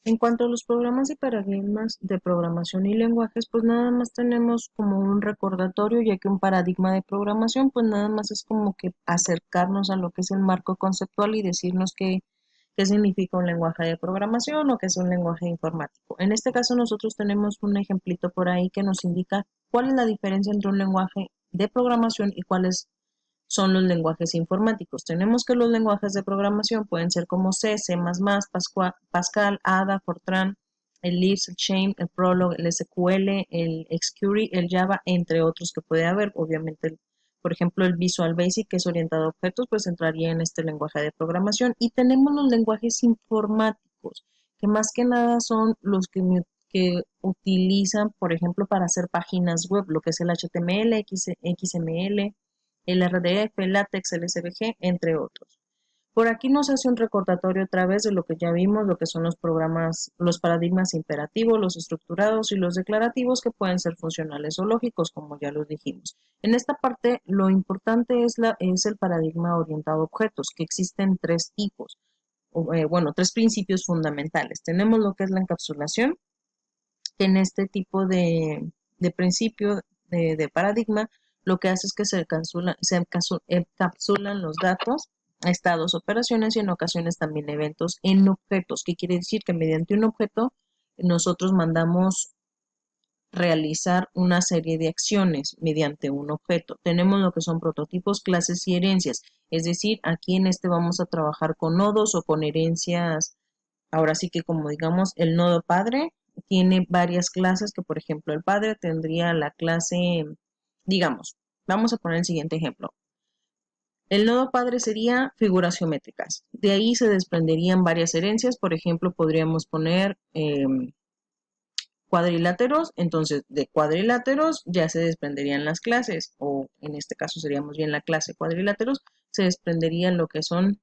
En cuanto a los programas y paradigmas de programación y lenguajes, pues nada más tenemos como un recordatorio, ya que un paradigma de programación, pues nada más es como que acercarnos a lo que es el marco conceptual y decirnos qué significa un lenguaje de programación o qué es un lenguaje informático. En este caso nosotros tenemos un ejemplito por ahí que nos indica cuál es la diferencia entre un lenguaje de programación y cuáles son los lenguajes informáticos. Tenemos que los lenguajes de programación pueden ser como C, C++, Pascal, Ada, Fortran, el Lisp, el Shame, el Prolog, el SQL, el Xcuri, el Java, entre otros que puede haber. Obviamente, por ejemplo, el Visual Basic, que es orientado a objetos, pues entraría en este lenguaje de programación. Y tenemos los lenguajes informáticos, que más que nada son los que utilizan, por ejemplo, para hacer páginas web, lo que es el HTML, XML, el RDF, el LaTeX, el SVG, entre otros. Por aquí nos hace un recordatorio otra vez de lo que ya vimos, lo que son los programas, los paradigmas imperativos, los estructurados y los declarativos que pueden ser funcionales o lógicos, como ya los dijimos. En esta parte, lo importante es el paradigma orientado a objetos, que existen tres tipos, bueno, tres principios fundamentales. Tenemos lo que es la encapsulación, que en este tipo de principio de paradigma, lo que hace es que encapsulan los datos, estados, operaciones y en ocasiones también eventos en objetos. ¿Qué quiere decir? Que mediante un objeto nosotros mandamos realizar una serie de acciones mediante un objeto. Tenemos lo que son prototipos, clases y herencias. Es decir, aquí en este vamos a trabajar con nodos o con herencias. Ahora sí que como digamos, el nodo padre tiene varias clases que, por ejemplo, el padre tendría la clase, digamos, vamos a poner el siguiente ejemplo. El nodo padre sería figuras geométricas. De ahí se desprenderían varias herencias. Por ejemplo, podríamos poner cuadriláteros. Entonces, de cuadriláteros ya se desprenderían las clases, o en este caso seríamos bien la clase cuadriláteros, se desprenderían lo que son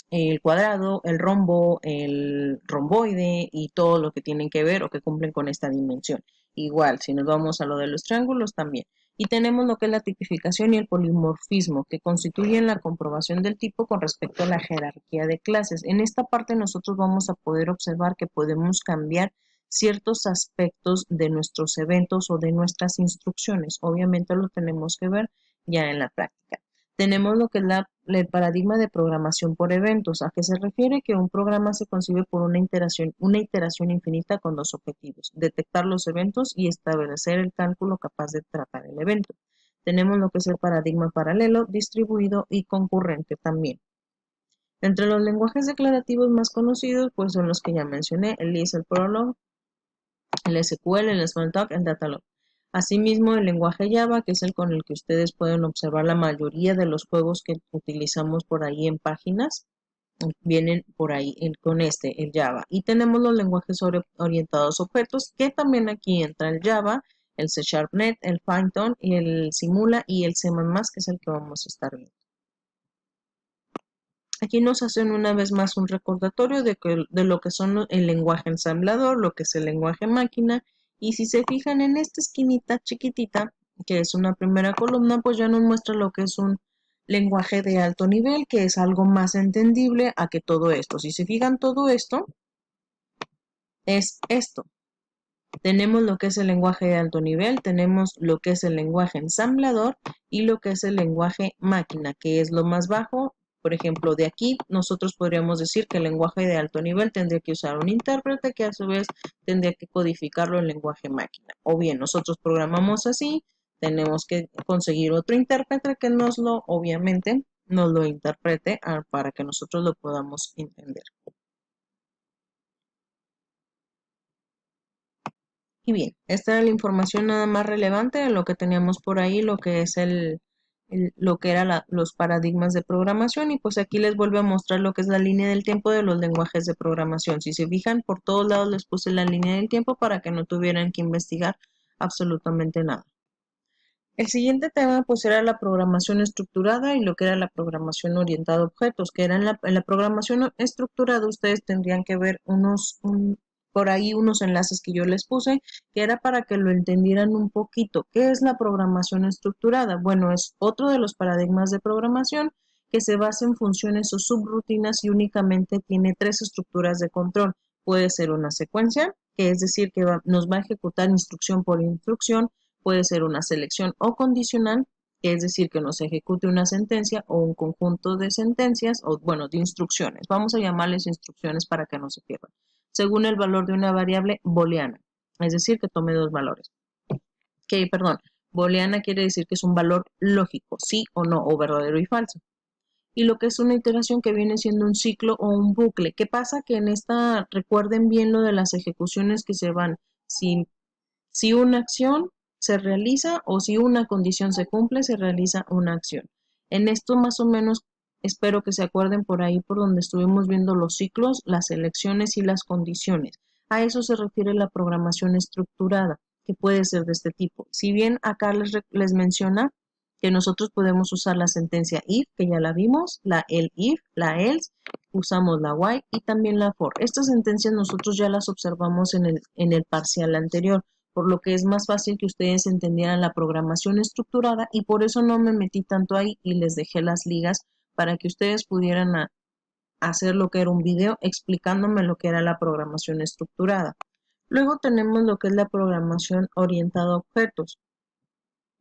el cuadrado, el rombo, el romboide y todo lo que tienen que ver o que cumplen con esta dimensión. Igual, si nos vamos a lo de los triángulos también. Y tenemos lo que es la tipificación y el polimorfismo, que constituyen la comprobación del tipo con respecto a la jerarquía de clases. En esta parte nosotros vamos a poder observar que podemos cambiar ciertos aspectos de nuestros eventos o de nuestras instrucciones. Obviamente lo tenemos que ver ya en la práctica. Tenemos lo que es el paradigma de programación por eventos, a que se refiere que un programa se concibe por una iteración infinita con dos objetivos, detectar los eventos y establecer el cálculo capaz de tratar el evento. Tenemos lo que es el paradigma paralelo, distribuido y concurrente también. Entre los lenguajes declarativos más conocidos, pues son los que ya mencioné, el Lisp, el Prolog, el SQL, el Smalltalk, el Datalog. Asimismo, el lenguaje Java, que es el con el que ustedes pueden observar la mayoría de los juegos que utilizamos por ahí en páginas, vienen por ahí con el Java. Y tenemos los lenguajes orientados a objetos, que también aquí entra el Java, el C Sharp.NET, el Python, y el Simula y el C++, que es el que vamos a estar viendo. Aquí nos hacen una vez más un recordatorio de lo que son el lenguaje ensamblador, lo que es el lenguaje máquina, y si se fijan en esta esquinita chiquitita, que es una primera columna, pues ya nos muestra lo que es un lenguaje de alto nivel, que es algo más entendible a que todo esto. Si se fijan, todo esto es esto. Tenemos lo que es el lenguaje de alto nivel, tenemos lo que es el lenguaje ensamblador y lo que es el lenguaje máquina, que es lo más bajo. Por ejemplo, de aquí nosotros podríamos decir que el lenguaje de alto nivel tendría que usar un intérprete que a su vez tendría que codificarlo en lenguaje máquina. O bien nosotros programamos así, tenemos que conseguir otro intérprete que obviamente, nos lo interprete para que nosotros lo podamos entender. Y bien, esta era la información nada más relevante de lo que teníamos por ahí, lo que es lo que eran los paradigmas de programación. Y pues aquí les vuelvo a mostrar lo que es la línea del tiempo de los lenguajes de programación. Si se fijan, por todos lados les puse la línea del tiempo para que no tuvieran que investigar absolutamente nada. El siguiente tema pues era la programación estructurada y lo que era la programación orientada a objetos, que era en la programación estructurada ustedes tendrían que ver por ahí unos enlaces que yo les puse, que era para que lo entendieran un poquito. ¿Qué es la programación estructurada? Bueno, es otro de los paradigmas de programación que se basa en funciones o subrutinas y únicamente tiene tres estructuras de control. puede ser una secuencia, que es decir, que nos va a ejecutar instrucción por instrucción, puede ser una selección o condicional, que es decir, que nos ejecute una sentencia o un conjunto de sentencias, o bueno, de instrucciones. Vamos a llamarles instrucciones para que no se pierdan, según el valor de una variable booleana, es decir, que tome dos valores. Booleana quiere decir que es un valor lógico, sí o no, o verdadero y falso. Y lo que es una iteración que viene siendo un ciclo o un bucle. ¿Qué pasa? Que en esta, recuerden bien lo de las ejecuciones que se van, si una acción se realiza o si una condición se cumple, se realiza una acción. En esto más o menos espero que se acuerden por ahí por donde estuvimos viendo los ciclos, las elecciones y las condiciones. A eso se refiere la programación estructurada, que puede ser de este tipo. Si bien acá les menciona que nosotros podemos usar la sentencia if, que ya la vimos, la el if, la else, usamos la while y también la for. Estas sentencias nosotros ya las observamos en el parcial anterior, por lo que es más fácil que ustedes entendieran la programación estructurada y por eso no me metí tanto ahí y les dejé las ligas para que ustedes pudieran hacer lo que era un video explicándome lo que era la programación estructurada. Luego tenemos lo que es la programación orientada a objetos.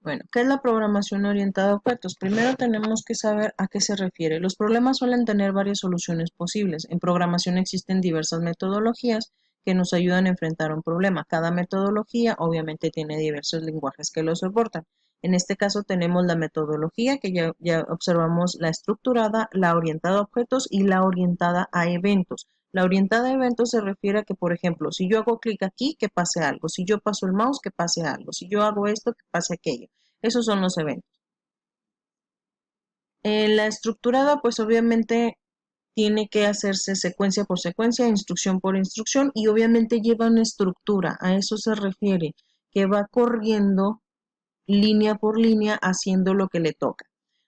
Bueno, ¿qué es la programación orientada a objetos? Primero tenemos que saber a qué se refiere. Los problemas suelen tener varias soluciones posibles. En programación existen diversas metodologías que nos ayudan a enfrentar un problema. Cada metodología obviamente tiene diversos lenguajes que lo soportan. En este caso tenemos la metodología que ya observamos, la estructurada, la orientada a objetos y la orientada a eventos. La orientada a eventos se refiere a que, por ejemplo, si yo hago clic aquí, que pase algo. Si yo paso el mouse, que pase algo. Si yo hago esto, que pase aquello. Esos son los eventos. En la estructurada, pues obviamente tiene que hacerse secuencia por secuencia, instrucción por instrucción y obviamente lleva una estructura. A eso se refiere, que va corriendo línea por línea haciendo lo que le toca.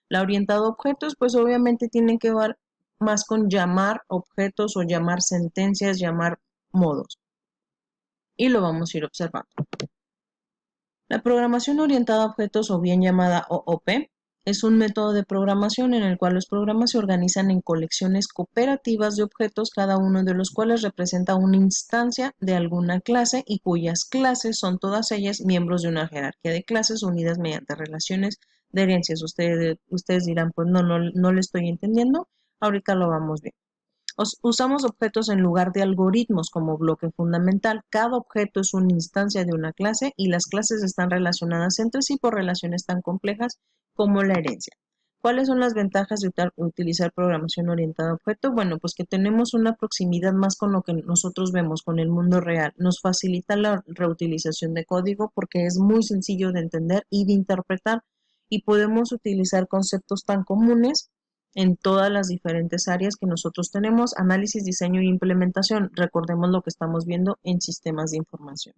La orientada a objetos, pues obviamente tiene que ver más con llamar objetos o llamar sentencias, llamar modos. Y lo vamos a ir observando. La programación orientada a objetos, o bien llamada OOP, es un método de programación en el cual los programas se organizan en colecciones cooperativas de objetos, cada uno de los cuales representa una instancia de alguna clase y cuyas clases son todas ellas miembros de una jerarquía de clases unidas mediante relaciones de herencias. Ustedes dirán, pues no le estoy entendiendo. Ahorita lo vamos bien. Usamos objetos en lugar de algoritmos como bloque fundamental. Cada objeto es una instancia de una clase y las clases están relacionadas entre sí por relaciones tan complejas como la herencia. ¿Cuáles son las ventajas de utilizar programación orientada a objeto? Bueno, pues que tenemos una proximidad más con lo que nosotros vemos, con el mundo real. Nos facilita la reutilización de código porque es muy sencillo de entender y de interpretar y podemos utilizar conceptos tan comunes en todas las diferentes áreas que nosotros tenemos: análisis, diseño e implementación. Recordemos lo que estamos viendo en sistemas de información.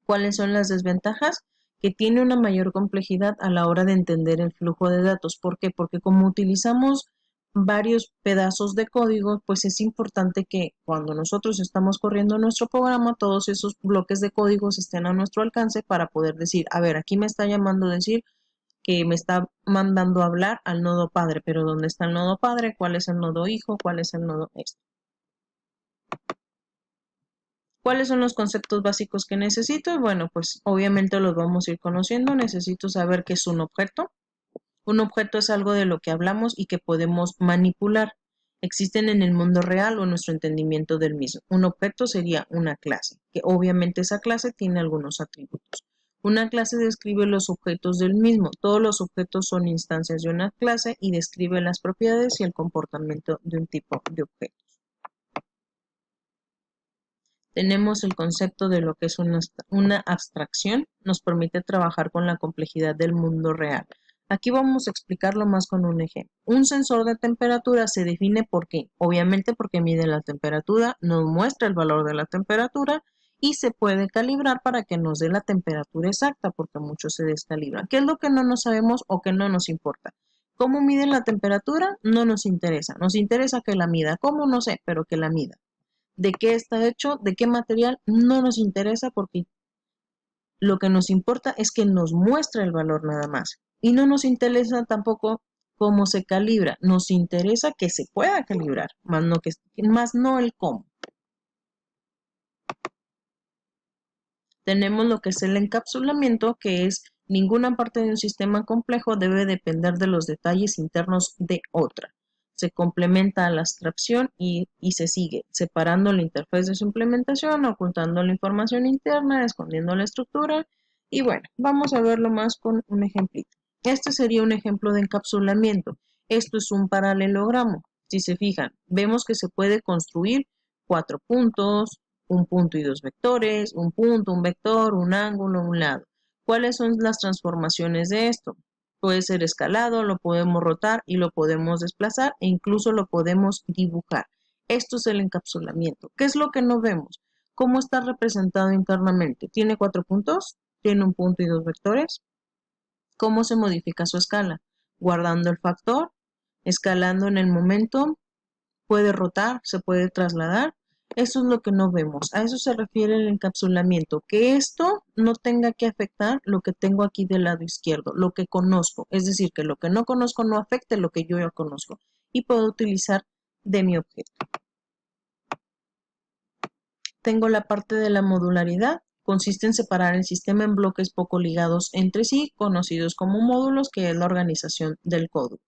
¿Cuáles son las desventajas? Que tiene una mayor complejidad a la hora de entender el flujo de datos. ¿Por qué? Porque como utilizamos varios pedazos de código, pues es importante que cuando nosotros estamos corriendo nuestro programa, todos esos bloques de códigos estén a nuestro alcance para poder decir, a ver, aquí me está llamando a decir que me está mandando a hablar al nodo padre, pero ¿dónde está el nodo padre? ¿Cuál es el nodo hijo? ¿Cuál es el nodo esto? ¿Cuáles son los conceptos básicos que necesito? Bueno, pues obviamente los vamos a ir conociendo. Necesito saber qué es un objeto. Un objeto es algo de lo que hablamos y que podemos manipular. Existen en el mundo real o en nuestro entendimiento del mismo. Un objeto sería una clase, que obviamente esa clase tiene algunos atributos. Una clase describe los objetos del mismo. Todos los objetos son instancias de una clase y describe las propiedades y el comportamiento de un tipo de objeto. Tenemos el concepto de lo que es una abstracción, nos permite trabajar con la complejidad del mundo real. Aquí vamos a explicarlo más con un ejemplo. Un sensor de temperatura se define por qué. Obviamente porque mide la temperatura, nos muestra el valor de la temperatura y se puede calibrar para que nos dé la temperatura exacta, porque muchos se descalibran. ¿Qué es lo que no nos sabemos o que no nos importa? ¿Cómo miden la temperatura? No nos interesa. Nos interesa que la mida. ¿Cómo? No sé, pero que la mida. ¿De qué está hecho? ¿De qué material? No nos interesa porque lo que nos importa es que nos muestre el valor nada más. Y no nos interesa tampoco cómo se calibra. Nos interesa que se pueda calibrar, más no el cómo. Tenemos lo que es el encapsulamiento, que es ninguna parte de un sistema complejo debe depender de los detalles internos de otra. Se complementa a la abstracción y se sigue separando la interfaz de su implementación, ocultando la información interna, escondiendo la estructura. Y bueno, vamos a verlo más con un ejemplito. Este sería un ejemplo de encapsulamiento. Esto es un paralelogramo. Si se fijan, vemos que se puede construir 4 puntos, un punto y 2 vectores, un punto, un vector, un ángulo, un lado. ¿Cuáles son las transformaciones de esto? Puede ser escalado, lo podemos rotar y lo podemos desplazar e incluso lo podemos dibujar. Esto es el encapsulamiento. ¿Qué es lo que no vemos? ¿Cómo está representado internamente? ¿Tiene 4 puntos? ¿Tiene un punto y 2 vectores? ¿Cómo se modifica su escala? Guardando el factor, escalando en el momento, puede rotar, se puede trasladar. Eso es lo que no vemos. A eso se refiere el encapsulamiento, que esto no tenga que afectar lo que tengo aquí del lado izquierdo, lo que conozco. Es decir, que lo que no conozco no afecte lo que yo ya conozco y puedo utilizar de mi objeto. Tengo la parte de la modularidad. Consiste en separar el sistema en bloques poco ligados entre sí, conocidos como módulos, que es la organización del código.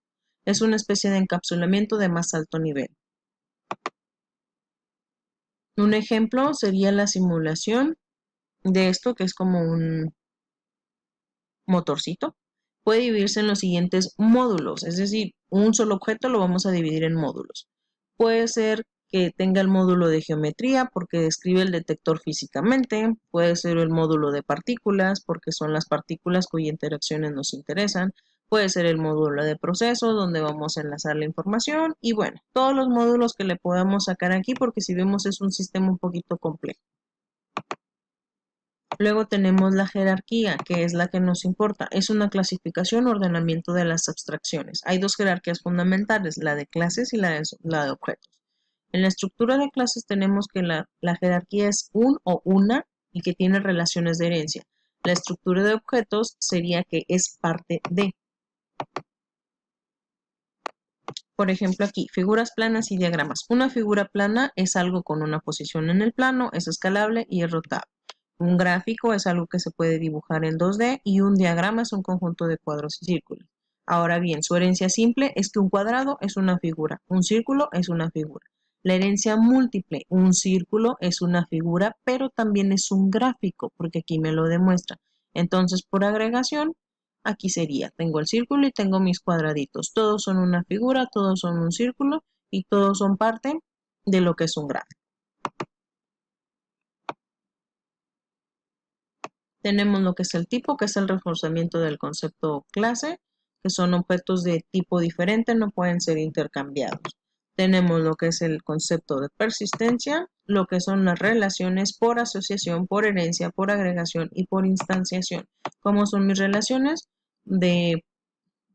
Es una especie de encapsulamiento de más alto nivel. Un ejemplo sería la simulación de esto, que es como un motorcito. Puede dividirse en los siguientes módulos, es decir, un solo objeto lo vamos a dividir en módulos. Puede ser que tenga el módulo de geometría porque describe el detector físicamente, puede ser el módulo de partículas porque son las partículas cuyas interacciones nos interesan, puede ser el módulo de proceso donde vamos a enlazar la información y bueno, todos los módulos que le podamos sacar aquí porque si vemos es un sistema un poquito complejo. Luego tenemos la jerarquía, que es la que nos importa. Es una clasificación o ordenamiento de las abstracciones. Hay dos jerarquías fundamentales, la de clases y la de objetos. En la estructura de clases tenemos que la jerarquía es un o una y que tiene relaciones de herencia. La estructura de objetos sería que es parte de. Por ejemplo, aquí, figuras planas y diagramas. Una figura plana es algo con una posición en el plano, es escalable y es rotable. Un gráfico es algo que se puede dibujar en 2D y un diagrama es un conjunto de cuadros y círculos. Ahora bien, su herencia simple es que un cuadrado es una figura, un círculo es una figura. La herencia múltiple, un círculo es una figura, pero también es un gráfico, porque aquí me lo demuestra. Entonces, por agregación, aquí sería, tengo el círculo y tengo mis cuadraditos. Todos son una figura, todos son un círculo y todos son parte de lo que es un gráfico. Tenemos lo que es el tipo, que es el reforzamiento del concepto clase, que son objetos de tipo diferente, no pueden ser intercambiados. Tenemos lo que es el concepto de persistencia, lo que son las relaciones por asociación, por herencia, por agregación y por instanciación. ¿Cómo son mis relaciones?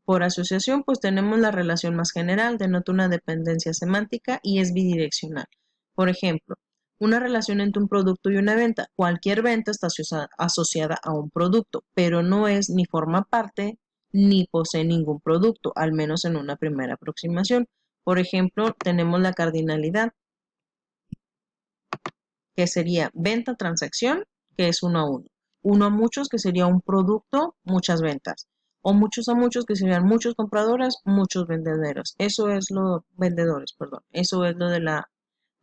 Por asociación, pues tenemos la relación más general, denota una dependencia semántica y es bidireccional. Por ejemplo, una relación entre un producto y una venta. Cualquier venta está asociada a un producto, pero no es ni forma parte ni posee ningún producto, al menos en una primera aproximación. Por ejemplo, tenemos la cardinalidad, que sería venta-transacción, que es uno a uno. Uno a muchos, que sería un producto, muchas ventas. O muchos a muchos, que serían muchos compradores, muchos vendedores. Eso es Eso es lo de la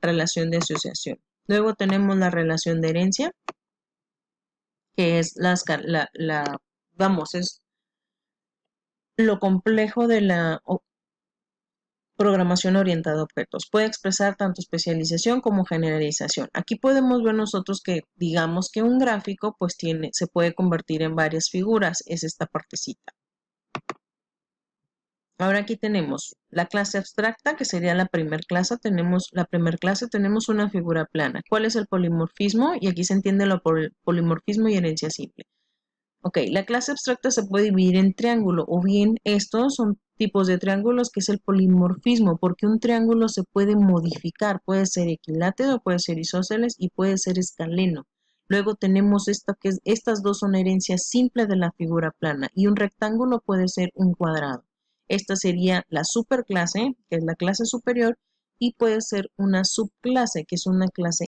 relación de asociación. Luego tenemos la relación de herencia, que es es lo complejo de la programación orientada a objetos. Puede expresar tanto especialización como generalización. Aquí podemos ver nosotros que digamos que un gráfico pues se puede convertir en varias figuras, es esta partecita. Ahora aquí tenemos la clase abstracta, que sería la primera clase. Tenemos una figura plana. ¿Cuál es el polimorfismo? Y aquí se entiende lo por polimorfismo y herencia simple. Ok, la clase abstracta se puede dividir en triángulo o bien estos son tipos de triángulos que es el polimorfismo, porque un triángulo se puede modificar, puede ser equilátero, puede ser isósceles y puede ser escaleno. Luego tenemos estas dos son herencias simples de la figura plana y un rectángulo puede ser un cuadrado. Esta sería la superclase, que es la clase superior, y puede ser una subclase, que es una clase